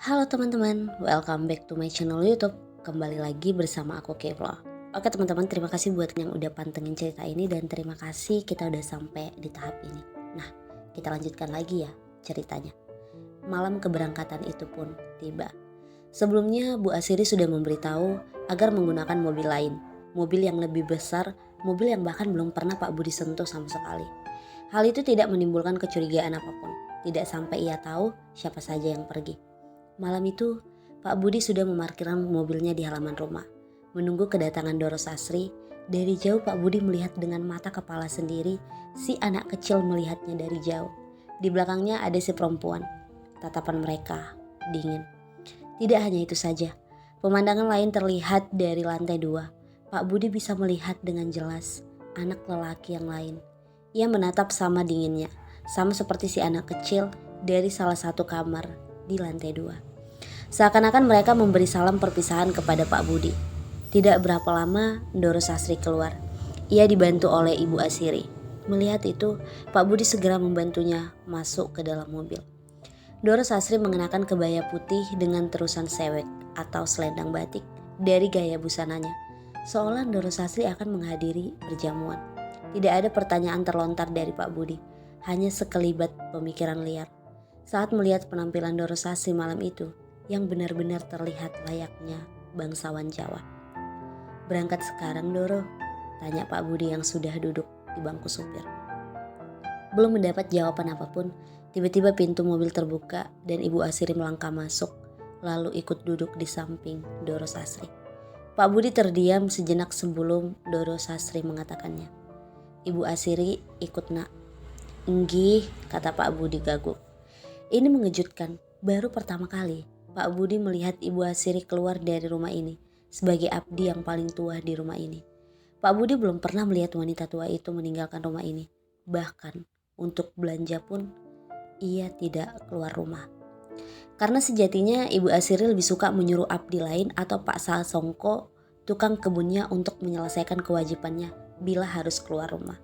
Halo teman-teman, welcome back to my channel YouTube. Kembali lagi bersama aku Kevla. Oke teman-teman, terima kasih buat yang udah pantengin cerita ini dan terima kasih kita udah sampai di tahap ini. Nah, kita lanjutkan lagi ya ceritanya. Malam keberangkatan itu pun tiba. Sebelumnya Bu Asiri sudah memberitahu agar menggunakan mobil lain. Mobil yang lebih besar, mobil yang bahkan belum pernah Pak Budi sentuh sama sekali. Hal itu tidak menimbulkan kecurigaan apapun. Tidak sampai ia tahu siapa saja yang pergi. Malam itu, Pak Budi sudah memarkirkan mobilnya di halaman rumah. Menunggu kedatangan Doro Sasri, dari jauh Pak Budi melihat dengan mata kepala sendiri si anak kecil melihatnya dari jauh. Di belakangnya ada si perempuan. Tatapan mereka dingin. Tidak hanya itu saja, pemandangan lain terlihat dari lantai 2. Pak Budi bisa melihat dengan jelas anak lelaki yang lain. Ia menatap sama dinginnya, sama seperti si anak kecil dari salah satu kamar di lantai 2. Seakan-akan mereka memberi salam perpisahan kepada Pak Budi. Tidak berapa lama Doro Sasri keluar. Ia dibantu oleh Ibu Asiri. Melihat itu, Pak Budi segera membantunya masuk ke dalam mobil. Doro Sasri mengenakan kebaya putih dengan terusan sewek atau selendang batik dari gaya busananya. Seolah Doro Sasri akan menghadiri perjamuan. Tidak ada pertanyaan terlontar dari Pak Budi, hanya sekelibat pemikiran liar. Saat melihat penampilan Doro Sasri malam itu, yang benar-benar terlihat layaknya bangsawan Jawa. "Berangkat sekarang Doro?" tanya Pak Budi yang sudah duduk di bangku supir. Belum mendapat jawaban apapun, tiba-tiba pintu mobil terbuka dan Ibu Asiri melangkah masuk, lalu ikut duduk di samping Doro Sasri. Pak Budi terdiam sejenak sebelum Doro Sasri mengatakannya. "Ibu Asiri ikut nak." "Enggih," kata Pak Budi gaguk. Ini mengejutkan, baru pertama kali Pak Budi melihat Ibu Asiri keluar dari rumah ini sebagai abdi yang paling tua di rumah ini. Pak Budi belum pernah melihat wanita tua itu meninggalkan rumah ini. Bahkan untuk belanja pun ia tidak keluar rumah. Karena sejatinya Ibu Asiri lebih suka menyuruh abdi lain atau Pak Sasongko, tukang kebunnya, untuk menyelesaikan kewajibannya bila harus keluar rumah.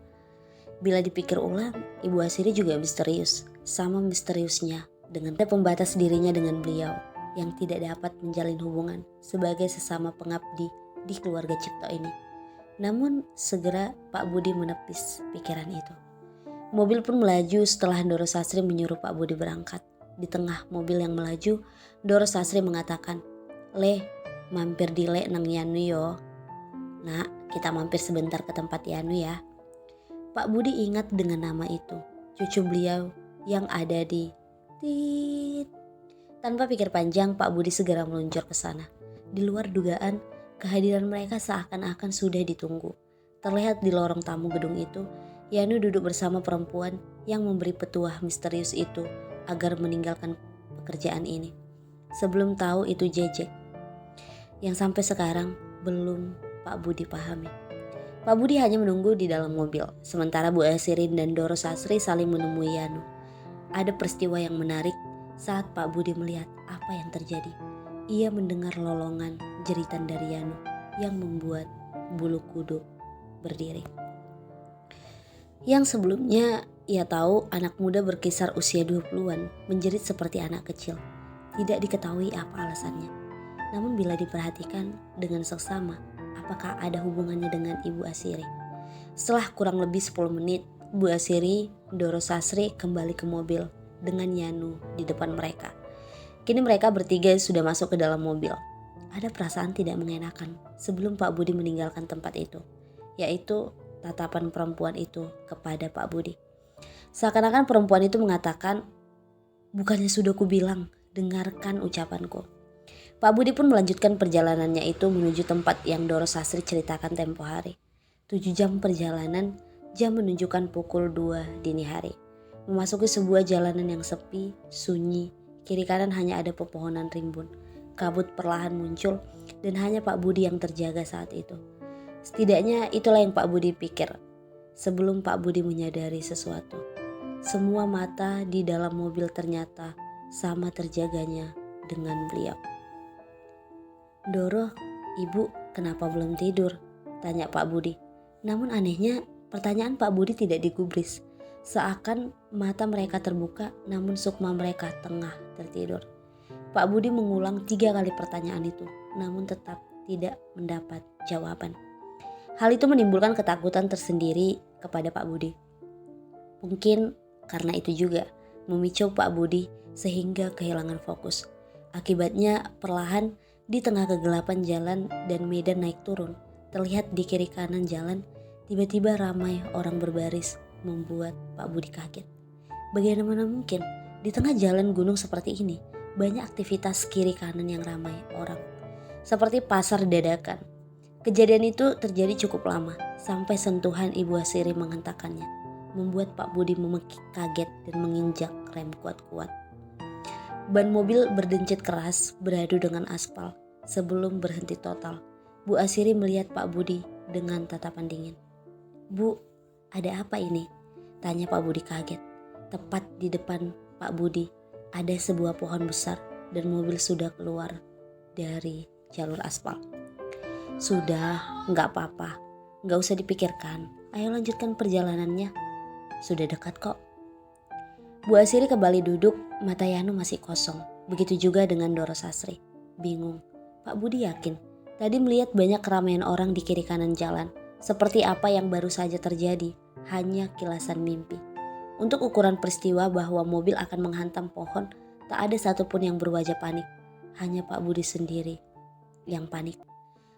Bila dipikir ulang, Ibu Asiri juga misterius, sama misteriusnya dengan pembatas dirinya dengan beliau yang tidak dapat menjalin hubungan sebagai sesama pengabdi di keluarga Cipto ini. Namun segera Pak Budi menepis pikiran itu. Mobil pun melaju setelah Doro Sasri menyuruh Pak Budi berangkat. Di tengah mobil yang melaju, Doro Sasri mengatakan, "Le, mampir di Le nang Yanu yo." "Nak, kita mampir sebentar ke tempat Yanu ya." Pak Budi ingat dengan nama itu, cucu beliau yang ada di Tit. Tanpa pikir panjang, Pak Budi segera meluncur ke sana. Di luar dugaan, kehadiran mereka seakan-akan sudah ditunggu. Terlihat di lorong tamu gedung itu, Yanu duduk bersama perempuan yang memberi petuah misterius itu agar meninggalkan pekerjaan ini. Sebelum tahu itu Jejek, yang sampai sekarang belum Pak Budi pahami. Pak Budi hanya menunggu di dalam mobil, sementara Bu Asirin dan Doro Sasri saling menemui Yanu. Ada peristiwa yang menarik saat Pak Budi melihat apa yang terjadi. Ia mendengar lolongan jeritan dari Yanu yang membuat bulu kuduk berdiri. Yang sebelumnya ia tahu anak muda berkisar usia 20-an menjerit seperti anak kecil. Tidak diketahui apa alasannya. Namun bila diperhatikan dengan seksama, apakah ada hubungannya dengan Ibu Asiri? Setelah kurang lebih 10 menit, Bu Asiri, Doro Sasri kembali ke mobil dengan Yanu di depan mereka. Kini mereka bertiga sudah masuk ke dalam mobil. Ada perasaan tidak mengenakan sebelum Pak Budi meninggalkan tempat itu, yaitu tatapan perempuan itu kepada Pak Budi. Seakan-akan perempuan itu mengatakan, "Bukannya sudah kubilang, dengarkan ucapanku." Pak Budi pun melanjutkan perjalanannya itu menuju tempat yang Doro Sasri ceritakan tempo hari. 7 jam perjalanan, jam menunjukkan pukul 2 dini hari. Memasuki sebuah jalanan yang sepi, sunyi, kiri kanan hanya ada pepohonan rimbun. Kabut perlahan muncul dan hanya Pak Budi yang terjaga saat itu. Setidaknya itulah yang Pak Budi pikir sebelum Pak Budi menyadari sesuatu. Semua mata di dalam mobil ternyata sama terjaganya dengan beliau. "Doro, Ibu kenapa belum tidur?" tanya Pak Budi. Namun anehnya pertanyaan Pak Budi tidak digubris. Seakan mata mereka terbuka namun sukma mereka tengah tertidur. Pak Budi mengulang 3 kali pertanyaan itu, namun tetap tidak mendapat jawaban. Hal itu menimbulkan ketakutan tersendiri kepada Pak Budi. Mungkin karena itu juga memicu Pak Budi sehingga kehilangan fokus. Akibatnya perlahan di tengah kegelapan jalan dan medan naik turun, terlihat di kiri kanan jalan tiba-tiba ramai orang berbaris, membuat Pak Budi kaget. Bagaimana mungkin di tengah jalan gunung seperti ini banyak aktivitas kiri kanan yang ramai orang, seperti pasar dadakan. Kejadian itu terjadi cukup lama, sampai sentuhan Ibu Asiri menghentakkannya, membuat Pak Budi memekik kaget dan menginjak rem kuat-kuat. Ban mobil berdencit keras beradu dengan aspal sebelum berhenti total. Bu Asiri melihat Pak Budi dengan tatapan dingin. "Bu, ada apa ini?" tanya Pak Budi kaget. Tepat di depan Pak Budi ada sebuah pohon besar dan mobil sudah keluar dari jalur aspal. "Sudah, nggak apa-apa, nggak usah dipikirkan. Ayo lanjutkan perjalanannya. Sudah dekat kok." Bu Asiri kembali duduk, mata Yanu masih kosong. Begitu juga dengan Doro Sasri. Bingung, Pak Budi yakin tadi melihat banyak keramaian orang di kiri kanan jalan. Seperti apa yang baru saja terjadi, hanya kilasan mimpi. Untuk ukuran peristiwa bahwa mobil akan menghantam pohon, tak ada satupun yang berwajah panik. Hanya Pak Budi sendiri yang panik.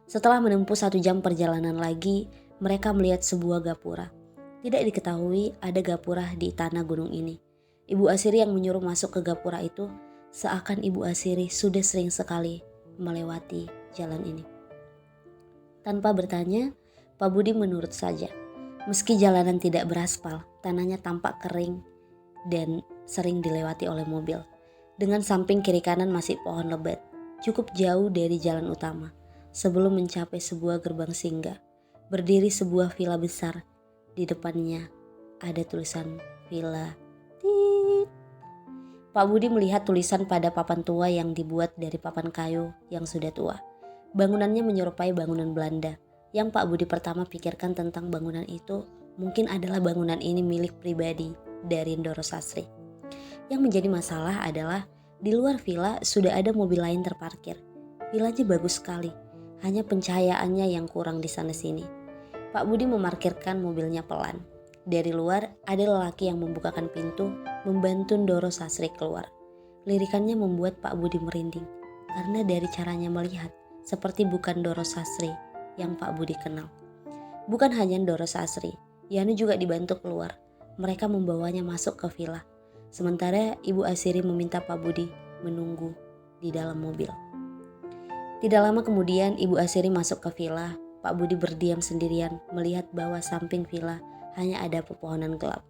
Setelah menempuh 1 jam perjalanan lagi, mereka melihat sebuah gapura. Tidak diketahui ada gapura di tanah gunung ini. Ibu Asiri yang menyuruh masuk ke gapura itu, seakan Ibu Asiri sudah sering sekali melewati jalan ini. Tanpa bertanya, Pak Budi menurut saja. Meski jalanan tidak beraspal, tanahnya tampak kering dan sering dilewati oleh mobil. Dengan samping kiri kanan masih pohon lebat, cukup jauh dari jalan utama. Sebelum mencapai sebuah gerbang singgah, berdiri sebuah villa besar. Di depannya ada tulisan Villa Tit. Pak Budi melihat tulisan pada papan tua yang dibuat dari papan kayu yang sudah tua. Bangunannya menyerupai bangunan Belanda. Yang Pak Budi pertama pikirkan tentang bangunan itu mungkin adalah bangunan ini milik pribadi dari Doro Sasri. Yang menjadi masalah adalah di luar villa sudah ada mobil lain terparkir. Villanya bagus sekali, hanya pencahayaannya yang kurang di sana sini. Pak Budi memarkirkan mobilnya pelan. Dari luar ada lelaki yang membukakan pintu membantu Doro Sasri keluar. Lirikannya membuat Pak Budi merinding karena dari caranya melihat seperti bukan Doro Sasri yang Pak Budi kenal. Bukan hanya Doro Sasri, Yanu juga dibantu keluar. Mereka membawanya masuk ke villa. Sementara Ibu Asiri meminta Pak Budi menunggu di dalam mobil. Tidak lama kemudian Ibu Asiri masuk ke villa. Pak Budi berdiam sendirian melihat bahwa samping villa hanya ada pepohonan gelap.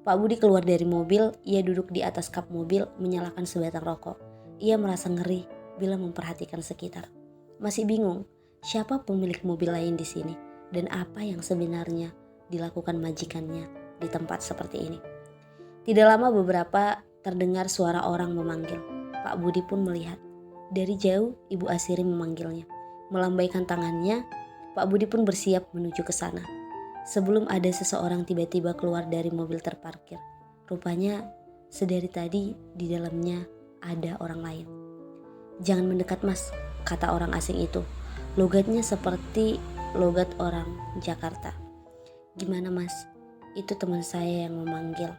Pak Budi keluar dari mobil, ia duduk di atas kap mobil menyalakan sebatang rokok. Ia merasa ngeri bila memperhatikan sekitar. Masih bingung siapa pemilik mobil lain di sini dan apa yang sebenarnya dilakukan majikannya di tempat seperti ini. Tidak lama beberapa terdengar suara orang memanggil. Pak Budi pun melihat. Dari jauh Ibu Asiri memanggilnya. Melambaikan tangannya, Pak Budi pun bersiap menuju ke sana. Sebelum ada seseorang tiba-tiba keluar dari mobil terparkir. Rupanya sedari tadi di dalamnya ada orang lain. "Jangan mendekat Mas," kata orang asing itu. Logatnya seperti logat orang Jakarta. "Gimana Mas? Itu teman saya yang memanggil."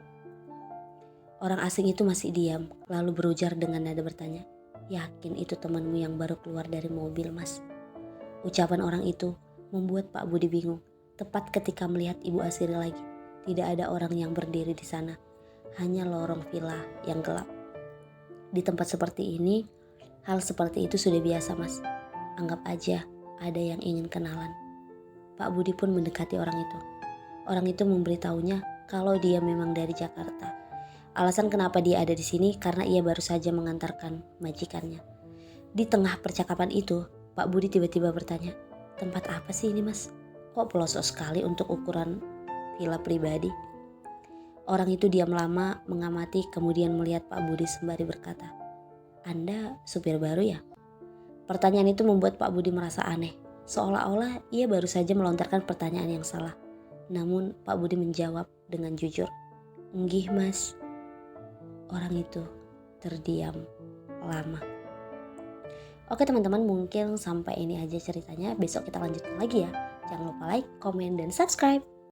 Orang asing itu masih diam, lalu berujar dengan nada bertanya, "Yakin itu temanmu yang baru keluar dari mobil Mas?" Ucapan orang itu membuat Pak Budi bingung. Tepat ketika melihat Ibu Asiri lagi, tidak ada orang yang berdiri di sana. Hanya lorong villa yang gelap. Di tempat seperti ini, hal seperti itu sudah biasa Mas. Anggap aja ada yang ingin kenalan. Pak Budi pun mendekati orang itu. Orang itu memberitahunya kalau dia memang dari Jakarta. Alasan kenapa dia ada di sini karena ia baru saja mengantarkan majikannya. Di tengah percakapan itu, Pak Budi tiba-tiba bertanya, "Tempat apa sih ini Mas? Kok pelosok sekali untuk ukuran villa pribadi?" Orang itu diam lama mengamati kemudian melihat Pak Budi sembari berkata, "Anda supir baru ya?" Pertanyaan itu membuat Pak Budi merasa aneh, seolah-olah ia baru saja melontarkan pertanyaan yang salah. Namun Pak Budi menjawab dengan jujur, "Nggih Mas." Orang itu terdiam lama. Oke teman-teman, mungkin sampai ini aja ceritanya. Besok kita lanjutkan lagi ya. Jangan lupa like, komen, dan subscribe.